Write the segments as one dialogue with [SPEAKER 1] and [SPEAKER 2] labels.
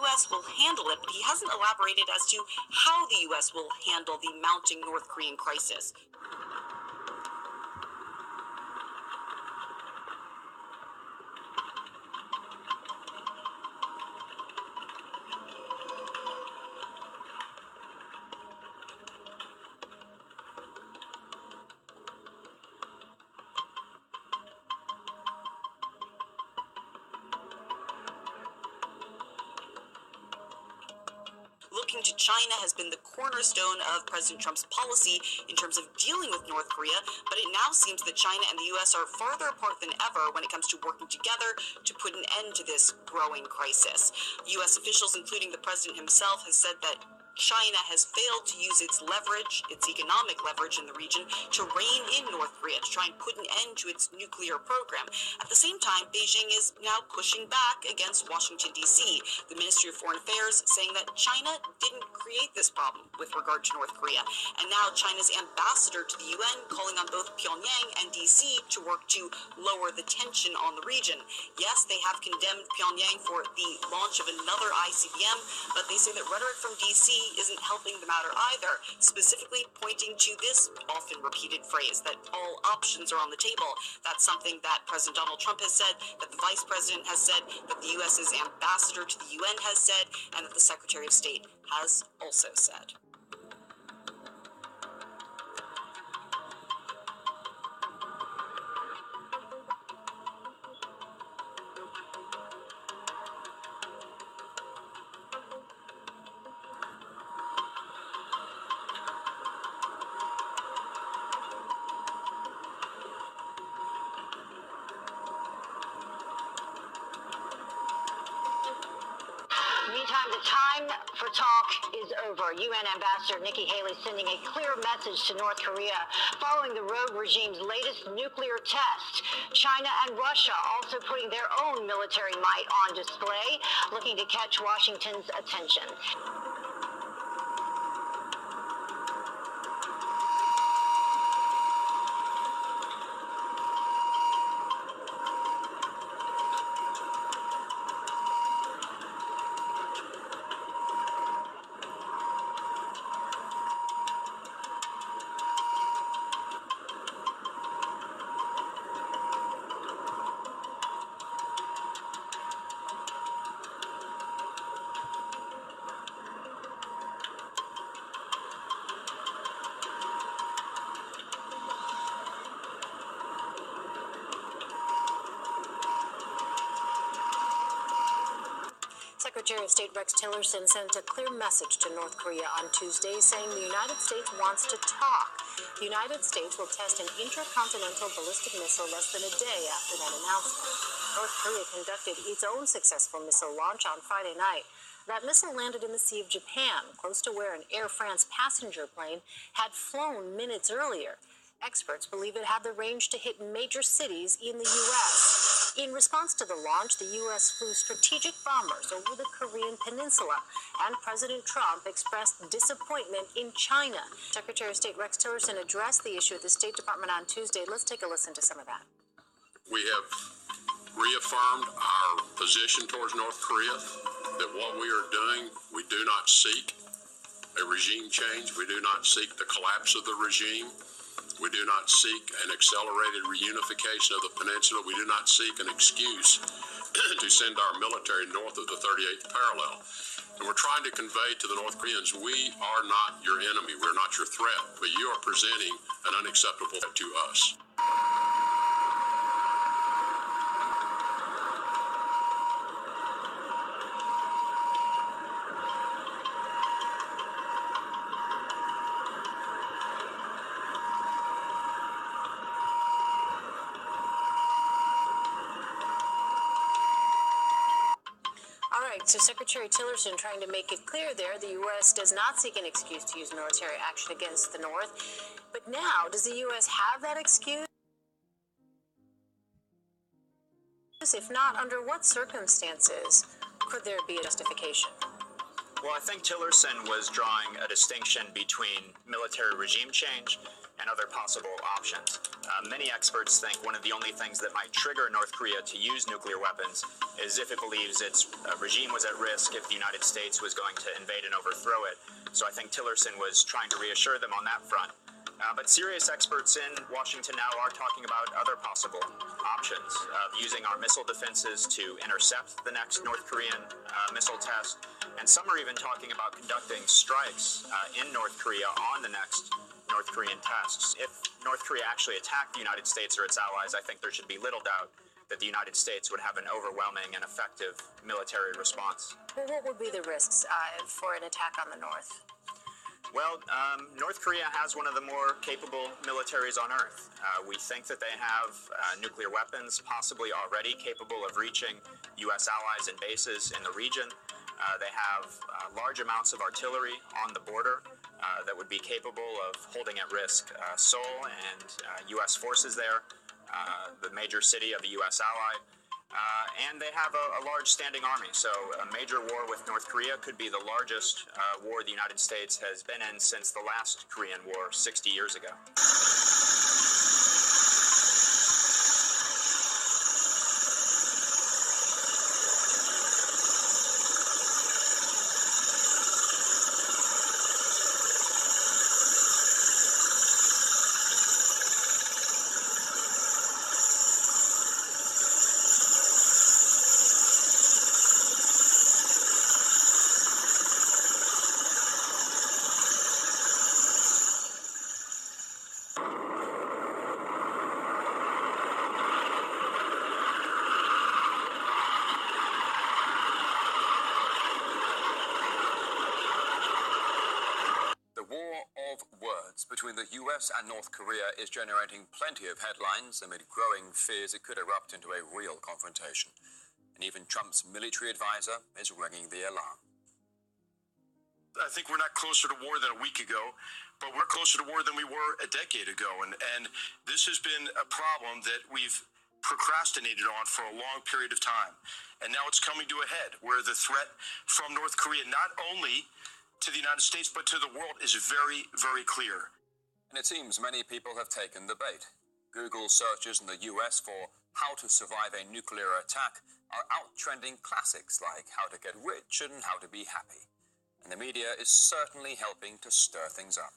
[SPEAKER 1] U.S. will handle it, but he hasn't elaborated as to how the U.S. will handle the mounting North Korean crisis. Looking to China has been the cornerstone of President Trump's policy in terms of dealing with North Korea, but it now seems that China and the U.S. are farther apart than ever when it comes to working together to put an end to this growing crisis. U.S. officials, including the president himself, has said that China has failed to use its leverage, its economic leverage in the region, to rein in North Korea, to try and put an end to its nuclear program. At the same time, Beijing is now pushing back against Washington, D.C. The Ministry of Foreign Affairs saying that China didn't create this problem with regard to North Korea. And now China's ambassador to the UN calling on both Pyongyang and D.C. to work to lower the tension on the region. Yes, they have condemned Pyongyang for the launch of another ICBM, but they say that rhetoric from D.C. isn't helping the matter either, specifically pointing to this often repeated phrase that all options are on the table. That's something that President Donald Trump has said, that the Vice President has said, that the U.S.'s ambassador to the UN has said, and that the Secretary of State has also said.
[SPEAKER 2] Meantime, the time for talk is over. UN Ambassador Nikki Haley sending a clear message to North Korea following the rogue regime's latest nuclear test. China and Russia also putting their own military might on display, looking to catch Washington's attention.
[SPEAKER 3] Secretary of State Rex Tillerson sent a clear message to North Korea on Tuesday saying the United States wants to talk. The United States will test an intercontinental ballistic missile less than a day after that announcement. North Korea conducted its own successful missile launch on Friday night. That missile landed in the Sea of Japan, close to where an Air France passenger plane had flown minutes earlier. Experts believe it had the range to hit major cities in the U.S. In response to the launch, the U.S. flew strategic bombers over the Korean peninsula, and President Trump expressed disappointment in China. Secretary of State Rex Tillerson addressed the issue at the State Department on Tuesday. Let's take a listen to some of that.
[SPEAKER 4] We have reaffirmed our position towards North Korea, that what we are doing, we do not seek a regime change. We do not seek the collapse of the regime. We do not seek an accelerated reunification of the peninsula. We do not seek an excuse to send our military north of the 38th parallel. And we're trying to convey to the North Koreans, we are not your enemy. We're not your threat, but you are presenting an unacceptable threat to us.
[SPEAKER 3] So Secretary Tillerson trying to make it clear there, the U.S. does not seek an excuse to use military action against the North. But now, does the U.S. have that excuse? If not, under what circumstances could there be a justification?
[SPEAKER 5] Well, I think Tillerson was drawing a distinction between military regime change and other possible options. Many experts think one of the only things that might trigger North Korea to use nuclear weapons is if it believes its regime was at risk, if the United States was going to invade and overthrow it. So I think Tillerson was trying to reassure them on that front. But serious experts in Washington now are talking about other possible options of using our missile defenses to intercept the next North Korean missile test. And some are even talking about conducting strikes in North Korea on the next North Korean tests. If North Korea actually attacked the United States or its allies, I think there should be little doubt that the United States would have an overwhelming and effective military response.
[SPEAKER 3] Well, what would be the risks for an attack on the North?
[SPEAKER 5] Well, North Korea has one of the more capable militaries on Earth. We think that they have nuclear weapons, possibly already capable of reaching U.S. allies and bases in the region. They have large amounts of artillery on the border that would be capable of holding at risk Seoul and U.S. forces there, the major city of a U.S. ally. And they have a large standing army, so a major war with North Korea could be the largest war the United States has been in since the last Korean War 60 years ago.
[SPEAKER 6] Between the US and North Korea is generating plenty of headlines amid growing fears it could erupt into a real confrontation. And even Trump's military advisor is ringing the alarm.
[SPEAKER 7] I think we're not closer to war than a week ago, but we're closer to war than we were a decade ago. And this has been a problem that we've procrastinated on for a long period of time. And now it's coming to a head where the threat from North Korea, not only to the United States, but to the world, is very, very clear.
[SPEAKER 6] And it seems many people have taken the bait. Google searches in the US for how to survive a nuclear attack are outtrending classics like how to get rich and how to be happy. And the media is certainly helping to stir things up.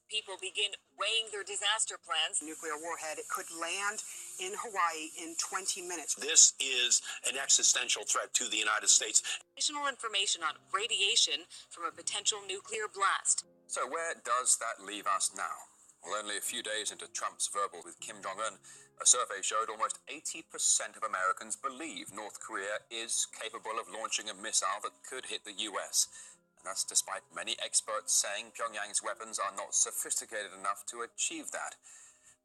[SPEAKER 1] People begin weighing their disaster plans.
[SPEAKER 8] Nuclear warhead, it could land in Hawaii in 20 minutes.
[SPEAKER 7] This is an existential threat to the United States.
[SPEAKER 1] Additional information on radiation from a potential nuclear blast.
[SPEAKER 6] So where does that leave us now? Well, only a few days into Trump's verbal with Kim Jong-un, a survey showed almost 80% of Americans believe North Korea is capable of launching a missile that could hit the US. And that's despite many experts saying Pyongyang's weapons are not sophisticated enough to achieve that.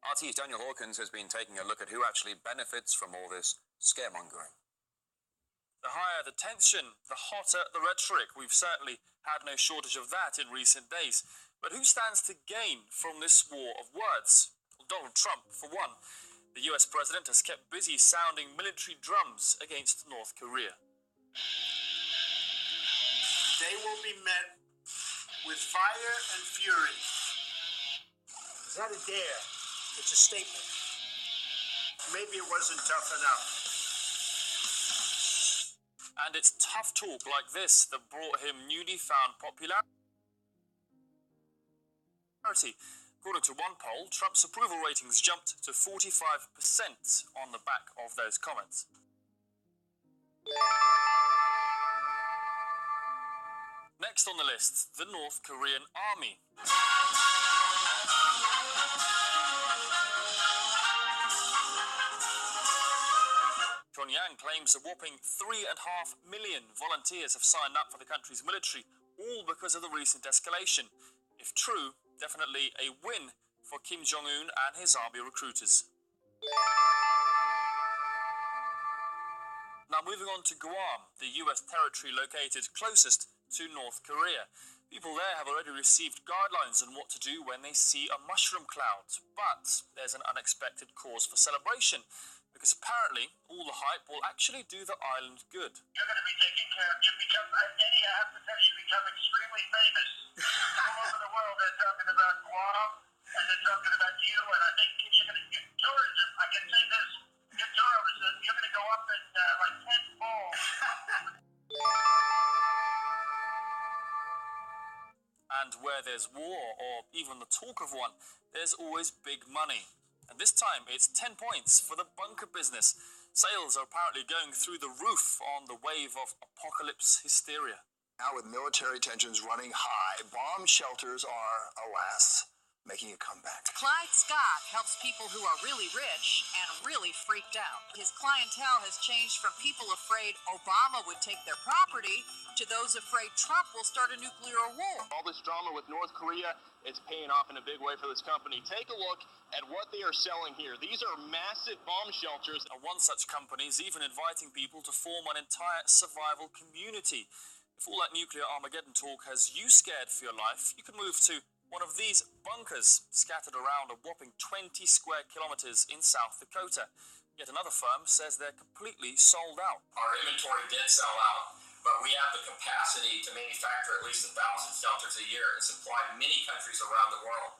[SPEAKER 6] RT's Daniel Hawkins has been taking a look at who actually benefits from all this scaremongering.
[SPEAKER 9] The higher the tension, the hotter the rhetoric. We've certainly had no shortage of that in recent days. But who stands to gain from this war of words? Well, Donald Trump, for one. The US president has kept busy sounding military drums against North Korea.
[SPEAKER 10] They will be met with fire and fury. It's not a dare, it's a statement. Maybe it wasn't tough enough.
[SPEAKER 9] And it's tough talk like this that brought him newly found popularity. According to one poll, Trump's approval ratings jumped to 45% on the back of those comments. Next on the list, the North Korean army. Pyongyang claims a whopping 3.5 million volunteers have signed up for the country's military, all because of the recent escalation. If true, definitely a win for Kim Jong-un and his army recruiters. Now moving on to Guam, the US territory located closest to North Korea. People there have already received guidelines on what to do when they see a mushroom cloud. But there's an unexpected cause for celebration, because apparently all the hype will actually do the island good.
[SPEAKER 10] You're going to be taken care of. You become, Eddie, I have to tell you, you become extremely famous. All over the world, they're talking about Guam. and they're talking about you, and I think you're going to get tourism. I can say this, your tourism, you're going to go up in like 10-fold.
[SPEAKER 9] And where there's war, or even the talk of one, there's always big money. And this time, it's 10 points for the bunker business. Sales are apparently going through the roof on the wave of apocalypse hysteria.
[SPEAKER 11] Now, with military tensions running high, bomb shelters are, alas, making a comeback.
[SPEAKER 12] Clyde Scott helps people who are really rich and really freaked out. His clientele has changed from people afraid Obama would take their property to those afraid Trump will start a nuclear war.
[SPEAKER 5] All this drama with North Korea, it's paying off in a big way for this company. Take a look at what they are selling here. These are massive bomb shelters.
[SPEAKER 9] And one such company is even inviting people to form an entire survival community. If all that nuclear Armageddon talk has you scared for your life, you can move to one of these bunkers scattered around a whopping 20 square kilometers in South Dakota. Yet another firm says they're completely sold out.
[SPEAKER 13] Our inventory did sell out, but we have the capacity to manufacture at least 1,000 shelters a year and supply many countries around the world.